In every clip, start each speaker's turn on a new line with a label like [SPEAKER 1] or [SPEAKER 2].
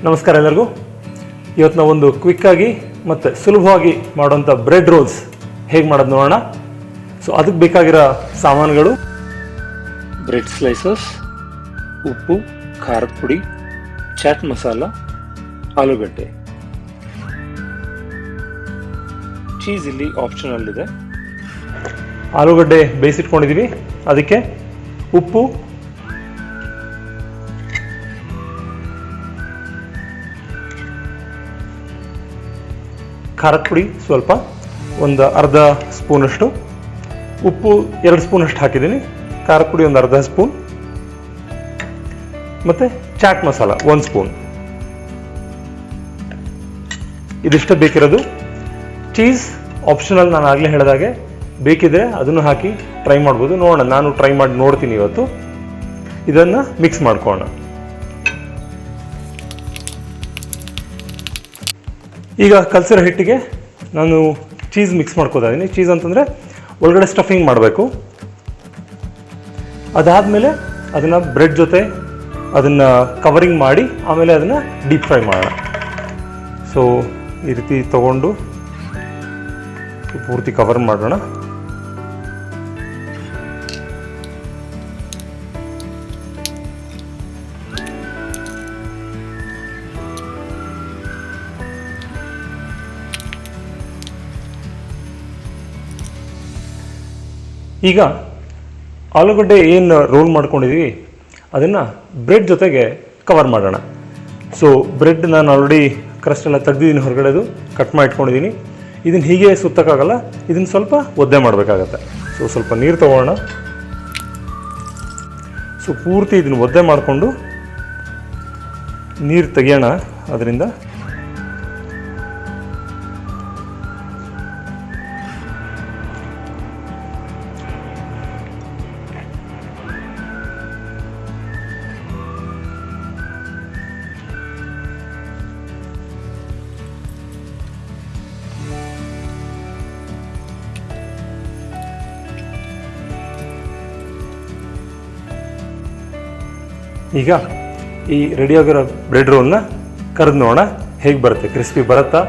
[SPEAKER 1] ನಮಸ್ಕಾರ ಎಲ್ಲರಿಗೂ. ಇವತ್ತು ನಾವೊಂದು ಕ್ವಿಕ್ಕಾಗಿ ಮತ್ತು ಸುಲಭವಾಗಿ ಮಾಡುವಂಥ ಬ್ರೆಡ್ ರೋಲ್ಸ್ ಹೇಗೆ ಮಾಡೋದು ನೋಡೋಣ. ಸೊ ಅದಕ್ಕೆ ಬೇಕಾಗಿರೋ ಸಾಮಾನುಗಳು:
[SPEAKER 2] ಬ್ರೆಡ್ ಸ್ಲೈಸಸ್, ಉಪ್ಪು, ಖಾರದ ಪುಡಿ, ಚಾಟ್ ಮಸಾಲ, ಆಲೂಗಡ್ಡೆ. ಚೀಸ್ ಇಲ್ಲಿ ಆಪ್ಷನಲ್ ಇದೆ.
[SPEAKER 1] ಆಲೂಗಡ್ಡೆ ಬೇಯಿಸಿಟ್ಕೊಂಡಿದ್ದೀವಿ, ಅದಕ್ಕೆ ಉಪ್ಪು, ಖಾರದ ಪುಡಿ ಸ್ವಲ್ಪ, ಒಂದು ಅರ್ಧ ಸ್ಪೂನಷ್ಟು, ಉಪ್ಪು 2 ಸ್ಪೂನಷ್ಟು ಹಾಕಿದ್ದೀನಿ, ಖಾರದ ಪುಡಿ ಒಂದು ಅರ್ಧ ಸ್ಪೂನ್, ಮತ್ತು ಚಾಟ್ ಮಸಾಲ 1 ಸ್ಪೂನ್. ಇದಿಷ್ಟು ಬೇಕಿರೋದು. ಚೀಸ್ ಆಪ್ಷನಲ್, ನಾನು ಆಗಲೇ ಹೇಳಿದಾಗೆ, ಬೇಕಿದ್ರೆ ಅದನ್ನು ಹಾಕಿ ಟ್ರೈ ಮಾಡ್ಬೋದು. ನೋಡೋಣ, ನಾನು ಟ್ರೈ ಮಾಡಿ ನೋಡ್ತೀನಿ ಇವತ್ತು. ಇದನ್ನು ಮಿಕ್ಸ್ ಮಾಡ್ಕೊಳ್ಳೋಣ. ಈಗ ಕಲಸಿರೋ ಹಿಟ್ಟಿಗೆ ನಾನು ಚೀಸ್ ಮಿಕ್ಸ್ ಮಾಡ್ಕೋತಾ ಇದ್ದೀನಿ. ಚೀಸ್ ಅಂತಂದರೆ ಒಳಗಡೆ ಸ್ಟಫಿಂಗ್ ಮಾಡಬೇಕು. ಅದಾದಮೇಲೆ ಅದನ್ನು ಬ್ರೆಡ್ ಜೊತೆ ಅದನ್ನು ಕವರಿಂಗ್ ಮಾಡಿ ಆಮೇಲೆ ಅದನ್ನು ಡೀಪ್ ಫ್ರೈ ಮಾಡೋಣ. ಸೊ ಈ ರೀತಿ ತಗೊಂಡು ಪೂರ್ತಿ ಕವರ್ ಮಾಡೋಣ. ಈಗ ಆಲೂಗಡ್ಡೆ ಏನು ರೋಲ್ ಮಾಡ್ಕೊಂಡಿದ್ದೀವಿ ಅದನ್ನು ಬ್ರೆಡ್ ಜೊತೆಗೆ ಕವರ್ ಮಾಡೋಣ. ಸೊ ಬ್ರೆಡ್ ನಾನು ಆಲ್ರೆಡಿ ಕ್ರಸ್ಟ್ ಎಲ್ಲ ತೆಗ್ದಿದ್ದೀನಿ, ಹೊರಗಡೆದು ಕಟ್ ಮಾಡಿ ಇಟ್ಕೊಂಡಿದ್ದೀನಿ. ಇದನ್ನು ಹೀಗೆ ಸುತ್ತಕ್ಕಾಗಲ್ಲ, ಇದನ್ನು ಸ್ವಲ್ಪ ಒದ್ದೆ ಮಾಡಬೇಕಾಗತ್ತೆ. ಸೊ ಸ್ವಲ್ಪ ನೀರು ತಗೊಳ್ಳೋಣ. ಸೊ ಪೂರ್ತಿ ಇದನ್ನು ಒದ್ದೆ ಮಾಡಿಕೊಂಡು ನೀರು ತೆಗಿಯೋಣ ಅದರಿಂದ. ಈಗ ಈ ರೆಡಿಯಾಗಿರೋ ಬ್ರೆಡ್ ರೋಲ್ನ ಕರೆದು ನೋಡೋಣ ಹೇಗೆ ಬರುತ್ತೆ, ಕ್ರಿಸ್ಪಿ ಬರುತ್ತಾ,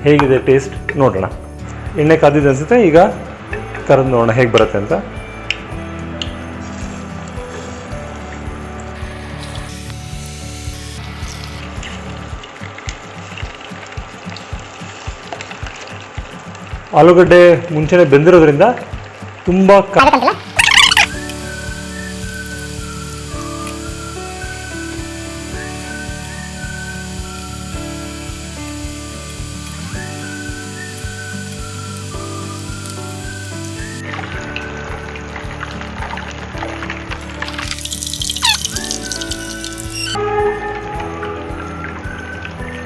[SPEAKER 1] ಹೇಗಿದೆ ಟೇಸ್ಟ್ ನೋಡೋಣ. ಎಣ್ಣೆ ಕಾದಿದ್ದು ಅನಿಸುತ್ತೆ. ಈಗ ಕರೆದು ನೋಡೋಣ ಹೇಗೆ ಬರುತ್ತೆ ಅಂತ. ಆಲೂಗಡ್ಡೆ ಮುಂಚೆನೇ ಬೆಂದಿರೋದ್ರಿಂದ ತುಂಬ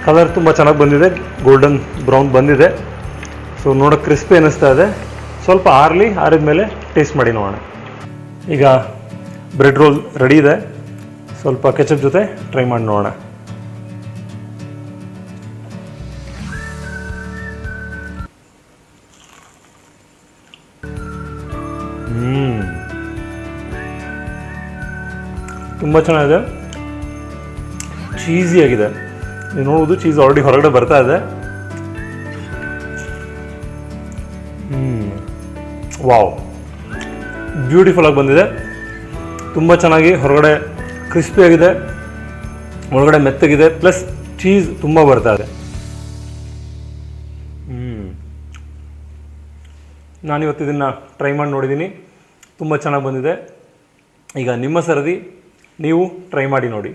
[SPEAKER 1] ಕಲರ್ ತುಂಬ ಚೆನ್ನಾಗಿ ಬಂದಿದೆ, ಗೋಲ್ಡನ್ ಬ್ರೌನ್ ಬಂದಿದೆ. ಸೊ ನೋಡೋಕೆ ಕ್ರಿಸ್ಪಿ ಅನ್ನಿಸ್ತಾ ಇದೆ. ಸ್ವಲ್ಪ ಆರಿದ ಮೇಲೆ ಟೇಸ್ಟ್ ಮಾಡಿ ನೋಡೋಣ. ಈಗ ಬ್ರೆಡ್ ರೋಲ್ ರೆಡಿ ಇದೆ. ಸ್ವಲ್ಪ ಕೆಚಪ್ ಜೊತೆ ಟ್ರೈ ಮಾಡಿ ನೋಡೋಣ. ತುಂಬ ಚೆನ್ನಾಗಿದೆ, ಚೀಸಿಯಾಗಿದೆ. ನೀವು ನೋಡುವುದು ಚೀಸ್ ಆಲ್ರೆಡಿ ಹೊರಗಡೆ ಬರ್ತಾ ಇದೆ. ವಾವ್, ಬ್ಯೂಟಿಫುಲ್ ಆಗಿ ಬಂದಿದೆ. ತುಂಬ ಚೆನ್ನಾಗಿ ಹೊರಗಡೆ ಕ್ರಿಸ್ಪಿಯಾಗಿದೆ, ಒಳಗಡೆ ಮೆತ್ತಗಿದೆ, ಪ್ಲಸ್ ಚೀಸ್ ತುಂಬ ಬರ್ತಾ ಇದೆ. ನಾನಿವತ್ತು ಇದನ್ನು ಟ್ರೈ ಮಾಡಿ ನೋಡಿದ್ದೀನಿ, ತುಂಬ ಚೆನ್ನಾಗಿ ಬಂದಿದೆ. ಈಗ ನಿಮ್ಮ ಸರದಿ, ನೀವು ಟ್ರೈ ಮಾಡಿ ನೋಡಿ.